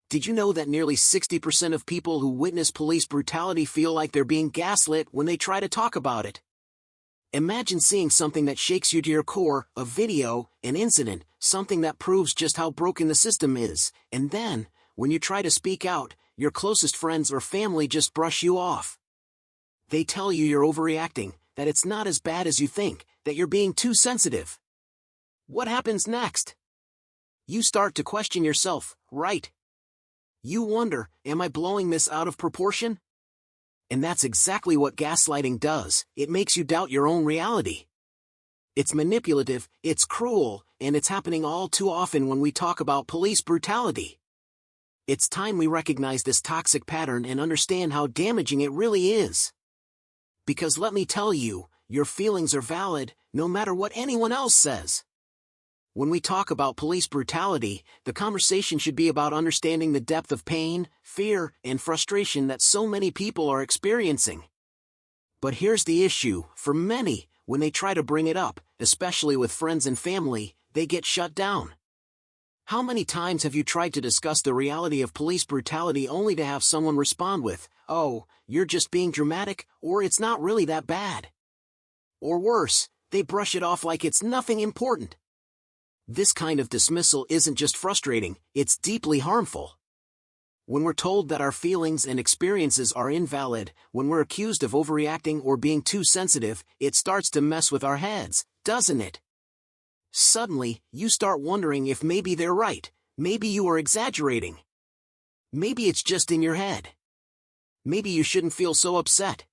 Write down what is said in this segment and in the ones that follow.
Did you know that nearly 60% of people who witness police brutality feel like they're being gaslit when they try to talk about it? Imagine seeing something that shakes you to your core, a video, an incident, something that proves just how broken the system is, and then, when you try to speak out, your closest friends or family just brush you off. They tell you you're overreacting, that it's not as bad as you think, that you're being too sensitive. What happens next? You start to question yourself, right? You wonder, am I blowing this out of proportion? And that's exactly what gaslighting does. It makes you doubt your own reality. It's manipulative, it's cruel, and it's happening all too often when we talk about police brutality. It's time we recognize this toxic pattern and understand how damaging it really is. Because let me tell you, your feelings are valid, no matter what anyone else says. When we talk about police brutality, the conversation should be about understanding the depth of pain, fear, and frustration that so many people are experiencing. But here's the issue, for many, when they try to bring it up, especially with friends and family, they get shut down. How many times have you tried to discuss the reality of police brutality only to have someone respond with, "Oh, you're just being dramatic," or "It's not really that bad"? Or worse, they brush it off like it's nothing important. This kind of dismissal isn't just frustrating, it's deeply harmful. When we're told that our feelings and experiences are invalid, when we're accused of overreacting or being too sensitive, it starts to mess with our heads, doesn't it? Suddenly, you start wondering if maybe they're right, maybe you are exaggerating. Maybe it's just in your head. Maybe you shouldn't feel so upset.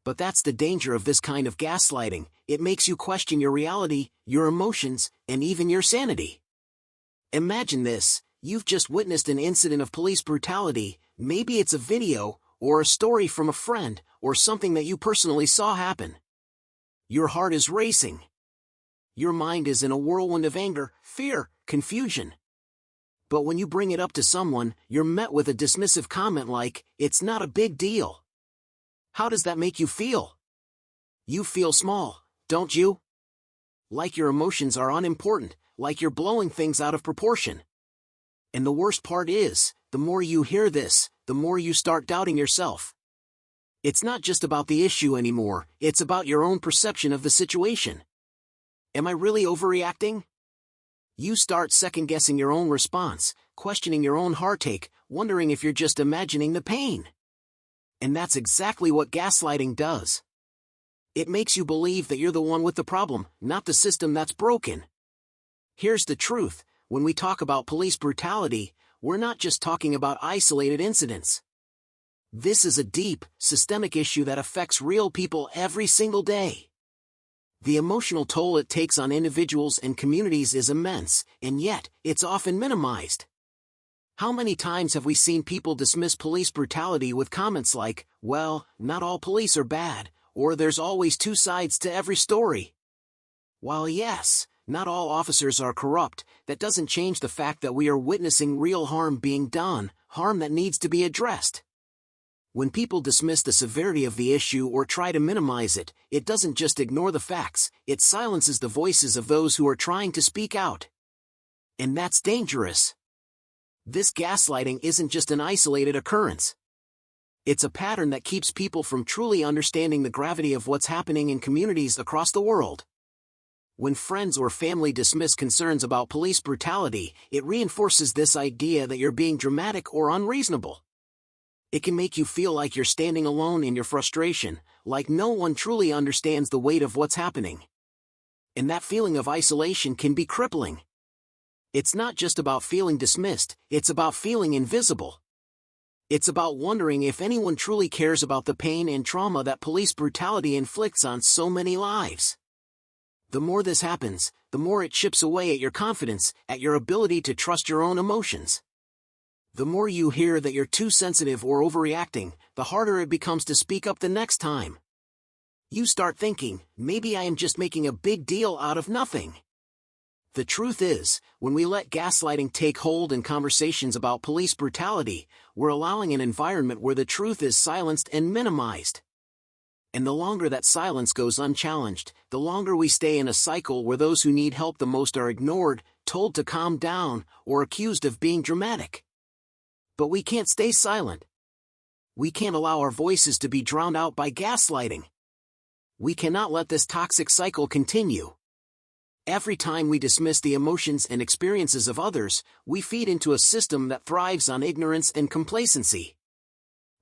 But that's the danger of this kind of gaslighting. It makes you question your reality, your emotions, and even your sanity. Imagine this, you've just witnessed an incident of police brutality, maybe it's a video, or a story from a friend, or something that you personally saw happen. Your heart is racing. Your mind is in a whirlwind of anger, fear, confusion. But when you bring it up to someone, you're met with a dismissive comment like, "It's not a big deal." How does that make you feel? You feel small, don't you? Like your emotions are unimportant, like you're blowing things out of proportion. And the worst part is, the more you hear this, the more you start doubting yourself. It's not just about the issue anymore, it's about your own perception of the situation. Am I really overreacting? You start second-guessing your own response, questioning your own heartache, wondering if you're just imagining the pain. And that's exactly what gaslighting does. It makes you believe that you're the one with the problem, not the system that's broken. Here's the truth, when we talk about police brutality, we're not just talking about isolated incidents. This is a deep, systemic issue that affects real people every single day. The emotional toll it takes on individuals and communities is immense, and yet, it's often minimized. How many times have we seen people dismiss police brutality with comments like, "Well, not all police are bad," or "There's always two sides to every story"? While yes, not all officers are corrupt, that doesn't change the fact that we are witnessing real harm being done, harm that needs to be addressed. When people dismiss the severity of the issue or try to minimize it, it doesn't just ignore the facts, it silences the voices of those who are trying to speak out. And that's dangerous. This gaslighting isn't just an isolated occurrence. It's a pattern that keeps people from truly understanding the gravity of what's happening in communities across the world. When friends or family dismiss concerns about police brutality, it reinforces this idea that you're being dramatic or unreasonable. It can make you feel like you're standing alone in your frustration, like no one truly understands the weight of what's happening. And that feeling of isolation can be crippling. It's not just about feeling dismissed, it's about feeling invisible. It's about wondering if anyone truly cares about the pain and trauma that police brutality inflicts on so many lives. The more this happens, the more it chips away at your confidence, at your ability to trust your own emotions. The more you hear that you're too sensitive or overreacting, the harder it becomes to speak up the next time. You start thinking, maybe I am just making a big deal out of nothing. The truth is, when we let gaslighting take hold in conversations about police brutality, we're allowing an environment where the truth is silenced and minimized. And the longer that silence goes unchallenged, the longer we stay in a cycle where those who need help the most are ignored, told to calm down, or accused of being dramatic. But we can't stay silent. We can't allow our voices to be drowned out by gaslighting. We cannot let this toxic cycle continue. Every time we dismiss the emotions and experiences of others, we feed into a system that thrives on ignorance and complacency.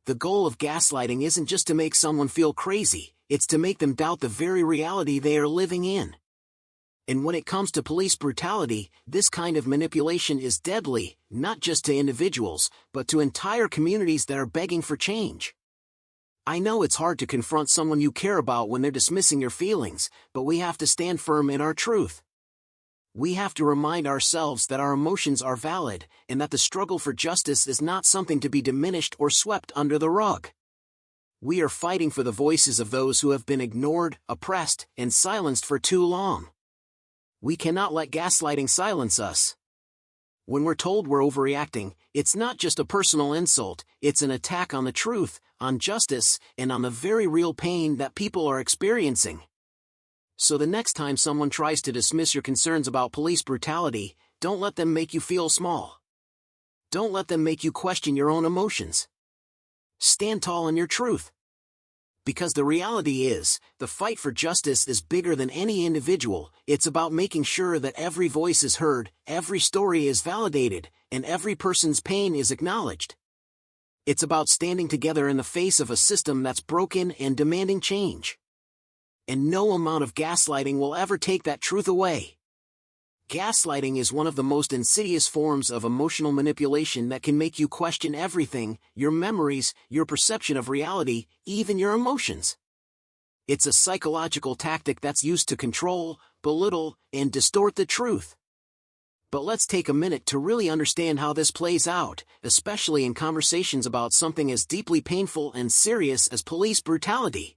The goal of gaslighting isn't just to make someone feel crazy, it's to make them doubt the very reality they are living in. And when it comes to police brutality, this kind of manipulation is deadly, not just to individuals, but to entire communities that are begging for change. I know it's hard to confront someone you care about when they're dismissing your feelings, but we have to stand firm in our truth. We have to remind ourselves that our emotions are valid, and that the struggle for justice is not something to be diminished or swept under the rug. We are fighting for the voices of those who have been ignored, oppressed, and silenced for too long. We cannot let gaslighting silence us. When we're told we're overreacting, it's not just a personal insult, it's an attack on the truth, on justice, and on the very real pain that people are experiencing. So the next time someone tries to dismiss your concerns about police brutality, don't let them make you feel small. Don't let them make you question your own emotions. Stand tall in your truth. Because the reality is, the fight for justice is bigger than any individual. It's about making sure that every voice is heard, every story is validated, and every person's pain is acknowledged. It's about standing together in the face of a system that's broken and demanding change. And no amount of gaslighting will ever take that truth away. Gaslighting is one of the most insidious forms of emotional manipulation that can make you question everything, your memories, your perception of reality, even your emotions. It's a psychological tactic that's used to control, belittle, and distort the truth. But let's take a minute to really understand how this plays out, especially in conversations about something as deeply painful and serious as police brutality.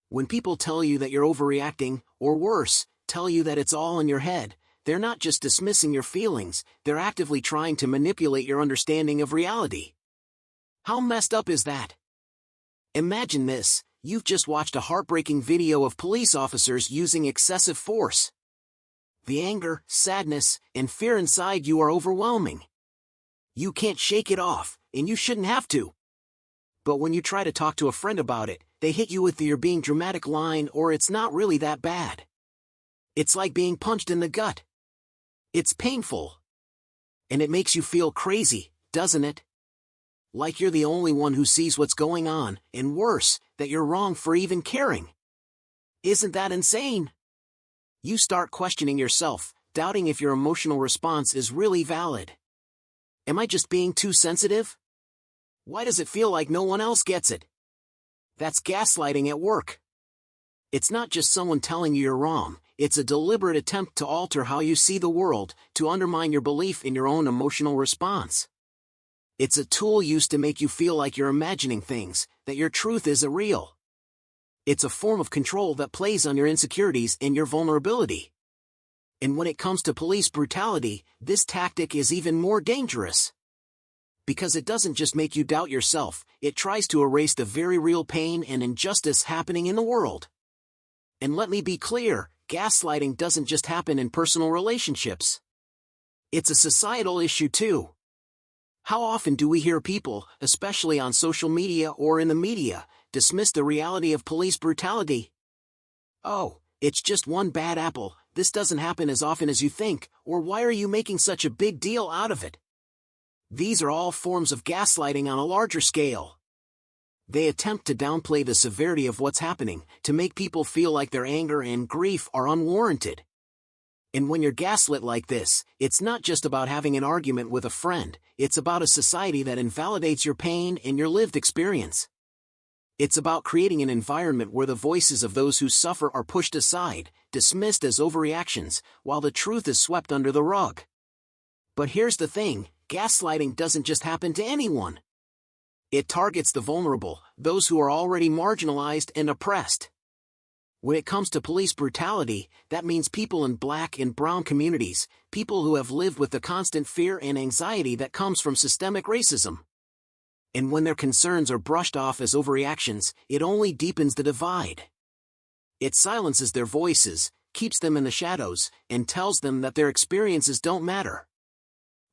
When people tell you that you're overreacting, or worse, tell you that it's all in your head, they're not just dismissing your feelings, they're actively trying to manipulate your understanding of reality. How messed up is that? Imagine this, you've just watched a heartbreaking video of police officers using excessive force. The anger, sadness, and fear inside you are overwhelming. You can't shake it off, and you shouldn't have to. But when you try to talk to a friend about it, they hit you with the "you're being dramatic" line, or "it's not really that bad." It's like being punched in the gut. It's painful. And it makes you feel crazy, doesn't it? Like you're the only one who sees what's going on, and worse, that you're wrong for even caring. Isn't that insane? You start questioning yourself, doubting if your emotional response is really valid. Am I just being too sensitive? Why does it feel like no one else gets it? That's gaslighting at work. It's not just someone telling you you're wrong. It's a deliberate attempt to alter how you see the world, to undermine your belief in your own emotional response. It's a tool used to make you feel like you're imagining things, that your truth isn't real. It's a form of control that plays on your insecurities and your vulnerability. And when it comes to police brutality, this tactic is even more dangerous. Because it doesn't just make you doubt yourself, it tries to erase the very real pain and injustice happening in the world. And let me be clear, gaslighting doesn't just happen in personal relationships. It's a societal issue too. How often do we hear people, especially on social media or in the media, dismiss the reality of police brutality? "Oh, it's just one bad apple, this doesn't happen as often as you think," or "why are you making such a big deal out of it?" These are all forms of gaslighting on a larger scale. They attempt to downplay the severity of what's happening, to make people feel like their anger and grief are unwarranted. And when you're gaslit like this, it's not just about having an argument with a friend, it's about a society that invalidates your pain and your lived experience. It's about creating an environment where the voices of those who suffer are pushed aside, dismissed as overreactions, while the truth is swept under the rug. But here's the thing, gaslighting doesn't just happen to anyone. It targets the vulnerable, those who are already marginalized and oppressed. When it comes to police brutality, that means people in Black and brown communities, people who have lived with the constant fear and anxiety that comes from systemic racism. And when their concerns are brushed off as overreactions, it only deepens the divide. It silences their voices, keeps them in the shadows, and tells them that their experiences don't matter.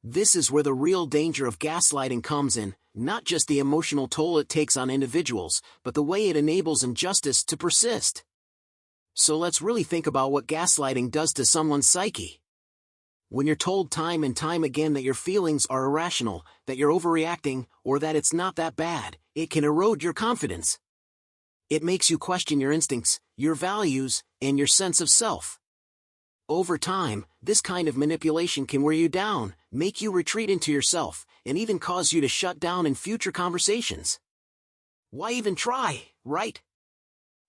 This is where the real danger of gaslighting comes in, not just the emotional toll it takes on individuals, but the way it enables injustice to persist. So let's really think about what gaslighting does to someone's psyche. When you're told time and time again that your feelings are irrational, that you're overreacting, or that it's not that bad, it can erode your confidence. It makes you question your instincts, your values, and your sense of self. Over time, this kind of manipulation can wear you down, make you retreat into yourself, and even cause you to shut down in future conversations. Why even try, right?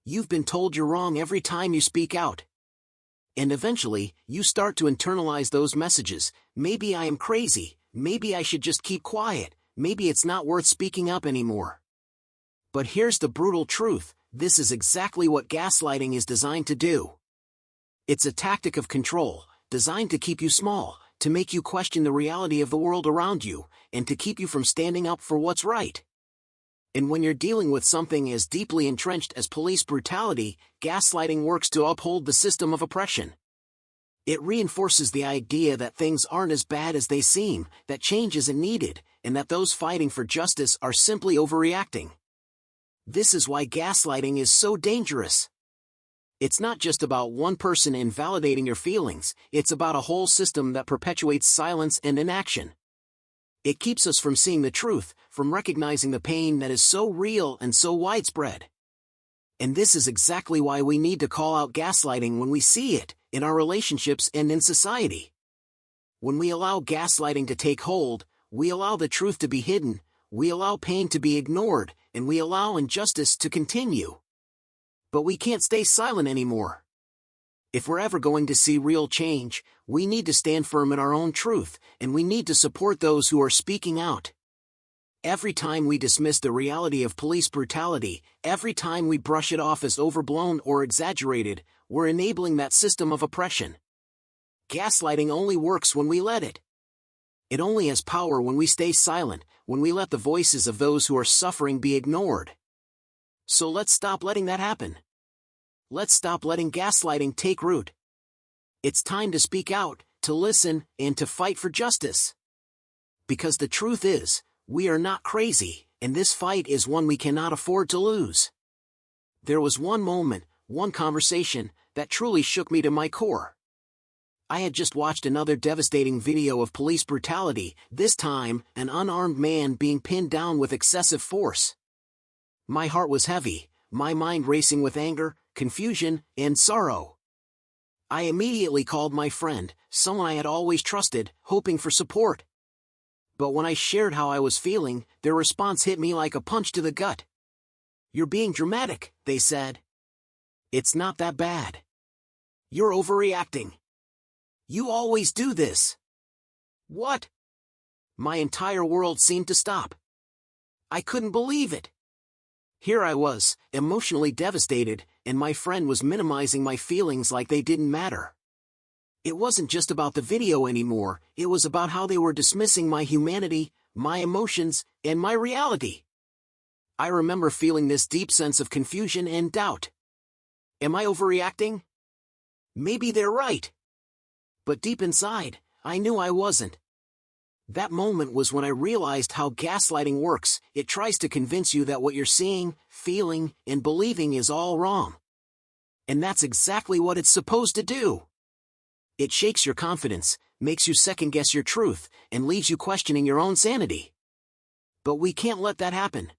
You've been told you're wrong every time you speak out. And eventually, you start to internalize those messages. Maybe I am crazy, maybe I should just keep quiet, maybe it's not worth speaking up anymore. But here's the brutal truth, this is exactly what gaslighting is designed to do. It's a tactic of control, designed to keep you small, to make you question the reality of the world around you, and to keep you from standing up for what's right. And when you're dealing with something as deeply entrenched as police brutality, gaslighting works to uphold the system of oppression. It reinforces the idea that things aren't as bad as they seem, that change isn't needed, and that those fighting for justice are simply overreacting. This is why gaslighting is so dangerous. It's not just about one person invalidating your feelings, it's about a whole system that perpetuates silence and inaction. It keeps us from seeing the truth, from recognizing the pain that is so real and so widespread. And this is exactly why we need to call out gaslighting when we see it, in our relationships and in society. When we allow gaslighting to take hold, we allow the truth to be hidden, we allow pain to be ignored, and we allow injustice to continue. But we can't stay silent anymore. If we're ever going to see real change, we need to stand firm in our own truth, and we need to support those who are speaking out. Every time we dismiss the reality of police brutality, every time we brush it off as overblown or exaggerated, we're enabling that system of oppression. Gaslighting only works when we let it. It only has power when we stay silent, when we let the voices of those who are suffering be ignored. So let's stop letting that happen. Let's stop letting gaslighting take root. It's time to speak out, to listen, and to fight for justice. Because the truth is, we are not crazy, and this fight is one we cannot afford to lose. There was one moment, one conversation, that truly shook me to my core. I had just watched another devastating video of police brutality, this time, an unarmed man being pinned down with excessive force. My heart was heavy, my mind racing with anger, confusion, and sorrow. I immediately called my friend, someone I had always trusted, hoping for support. But when I shared how I was feeling, their response hit me like a punch to the gut. "You're being dramatic," they said. "It's not that bad. You're overreacting. You always do this." What? My entire world seemed to stop. I couldn't believe it. Here I was, emotionally devastated, and my friend was minimizing my feelings like they didn't matter. It wasn't just about the video anymore, it was about how they were dismissing my humanity, my emotions, and my reality. I remember feeling this deep sense of confusion and doubt. Am I overreacting? Maybe they're right. But deep inside, I knew I wasn't. That moment was when I realized how gaslighting works. It tries to convince you that what you're seeing, feeling, and believing is all wrong. And that's exactly what it's supposed to do. It shakes your confidence, makes you second-guess your truth, and leaves you questioning your own sanity. But we can't let that happen.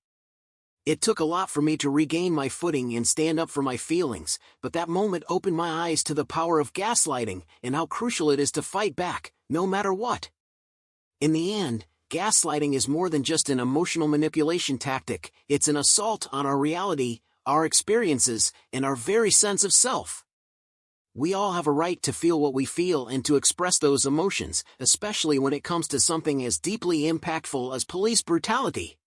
It took a lot for me to regain my footing and stand up for my feelings, but that moment opened my eyes to the power of gaslighting and how crucial it is to fight back, no matter what. In the end, gaslighting is more than just an emotional manipulation tactic, it's an assault on our reality, our experiences, and our very sense of self. We all have a right to feel what we feel and to express those emotions, especially when it comes to something as deeply impactful as police brutality.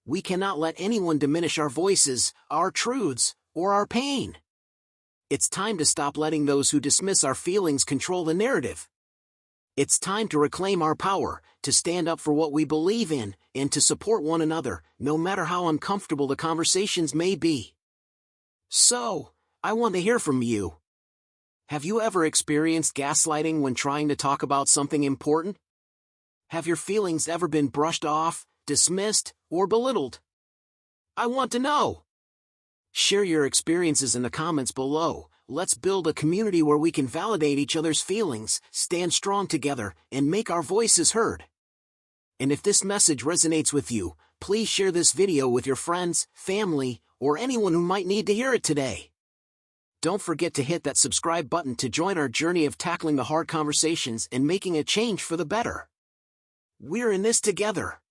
We cannot let anyone diminish our voices, our truths, or our pain. It's time to stop letting those who dismiss our feelings control the narrative. It's time to reclaim our power, to stand up for what we believe in, and to support one another, no matter how uncomfortable the conversations may be. So, I want to hear from you. Have you ever experienced gaslighting when trying to talk about something important? Have your feelings ever been brushed off, dismissed, or belittled? I want to know. Share your experiences in the comments below. Let's build a community where we can validate each other's feelings, stand strong together, and make our voices heard. And if this message resonates with you, please share this video with your friends, family, or anyone who might need to hear it today. Don't forget to hit that subscribe button to join our journey of tackling the hard conversations and making a change for the better. We're in this together.